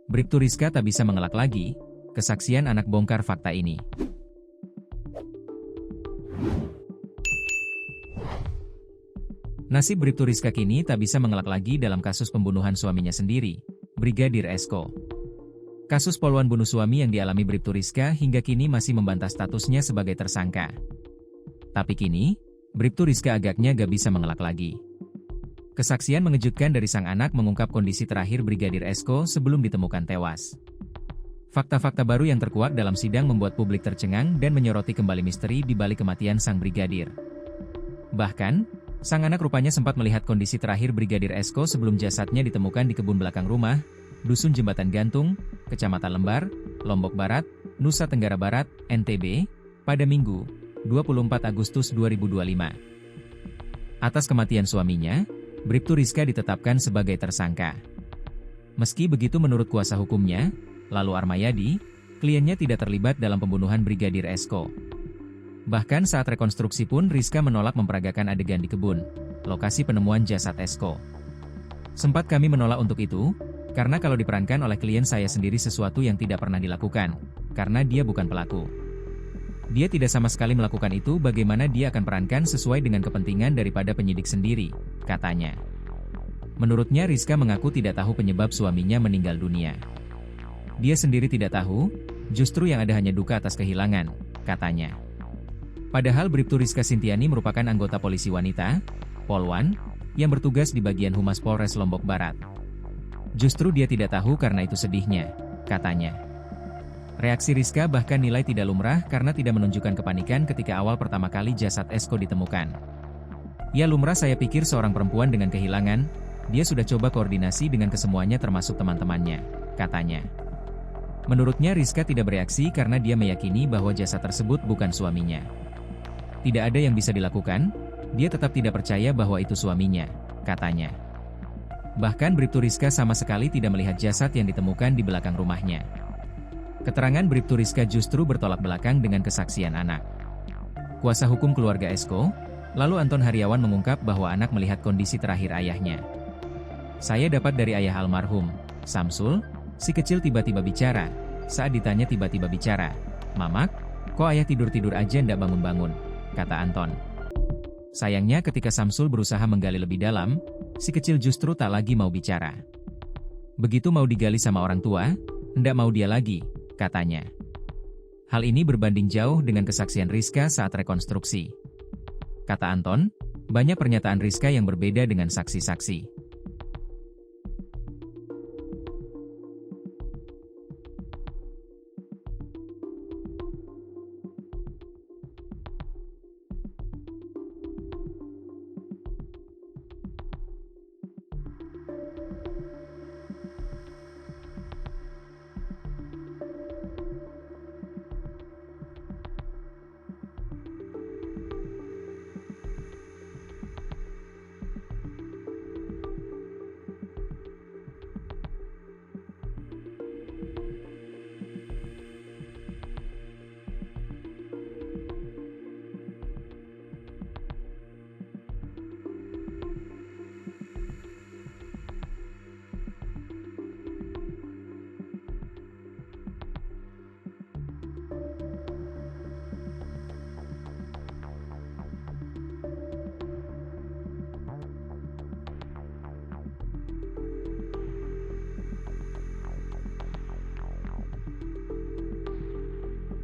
Bribtu Rizka tak bisa mengelak lagi, kesaksian anak bongkar fakta ini. Nasib Bribtu Rizka kini tak bisa mengelak lagi dalam kasus pembunuhan suaminya sendiri, Brigadir Esko. Kasus poluan bunuh suami yang dialami Bribtu Rizka hingga kini masih membantah statusnya sebagai tersangka. Tapi kini, Bribtu Rizka agaknya gak bisa mengelak lagi. Kesaksian mengejutkan dari sang anak mengungkap kondisi terakhir Brigadir Esko sebelum ditemukan tewas. Fakta-fakta baru yang terkuak dalam sidang membuat publik tercengang dan menyoroti kembali misteri di balik kematian sang brigadir. Bahkan, sang anak rupanya sempat melihat kondisi terakhir Brigadir Esko sebelum jasadnya ditemukan di kebun belakang rumah, Dusun Jembatan Gantung, Kecamatan Lembar, Lombok Barat, Nusa Tenggara Barat, NTB, pada Minggu, 24 Agustus 2025. Atas kematian suaminya, Bribtu Rizka ditetapkan sebagai tersangka. Meski begitu menurut kuasa hukumnya, Lalu Armayadi, kliennya tidak terlibat dalam pembunuhan Brigadir Esko. Bahkan saat rekonstruksi pun Rizka menolak memperagakan adegan di kebun, lokasi penemuan jasad Esko. Sempat kami menolak untuk itu, karena kalau diperankan oleh klien saya sendiri sesuatu yang tidak pernah dilakukan, karena dia bukan pelaku. Dia tidak sama sekali melakukan itu, bagaimana dia akan perankan sesuai dengan kepentingan daripada penyidik sendiri, katanya. Menurutnya Rizka mengaku tidak tahu penyebab suaminya meninggal dunia. Dia sendiri tidak tahu, justru yang ada hanya duka atas kehilangan, katanya. Padahal Bribtu Rizka Sintiani merupakan anggota polisi wanita, Polwan, yang bertugas di bagian Humas Polres Lombok Barat. Justru dia tidak tahu karena itu sedihnya, katanya. Reaksi Rizka bahkan nilai tidak lumrah karena tidak menunjukkan kepanikan ketika awal pertama kali jasad Esko ditemukan. Ya lumrah, saya pikir seorang perempuan dengan kehilangan, dia sudah coba koordinasi dengan kesemuanya termasuk teman-temannya, katanya. Menurutnya Rizka tidak bereaksi karena dia meyakini bahwa jasad tersebut bukan suaminya. Tidak ada yang bisa dilakukan, dia tetap tidak percaya bahwa itu suaminya, katanya. Bahkan Bribtu Rizka sama sekali tidak melihat jasad yang ditemukan di belakang rumahnya. Keterangan Bribtu Rizka justru bertolak belakang dengan kesaksian anak. Kuasa hukum keluarga Esko, lalu Anton Haryawan mengungkap bahwa anak melihat kondisi terakhir ayahnya. Saya dapat dari ayah almarhum, Samsul, si kecil tiba-tiba bicara, saat ditanya tiba-tiba bicara, "Mamak, kok ayah tidur-tidur aja ndak bangun-bangun?" kata Anton. Sayangnya ketika Samsul berusaha menggali lebih dalam, si kecil justru tak lagi mau bicara. Begitu mau digali sama orang tua, ndak mau dia lagi, katanya. Hal ini berbanding jauh dengan kesaksian Rizka saat rekonstruksi. Kata Anton, banyak pernyataan Rizka yang berbeda dengan saksi-saksi.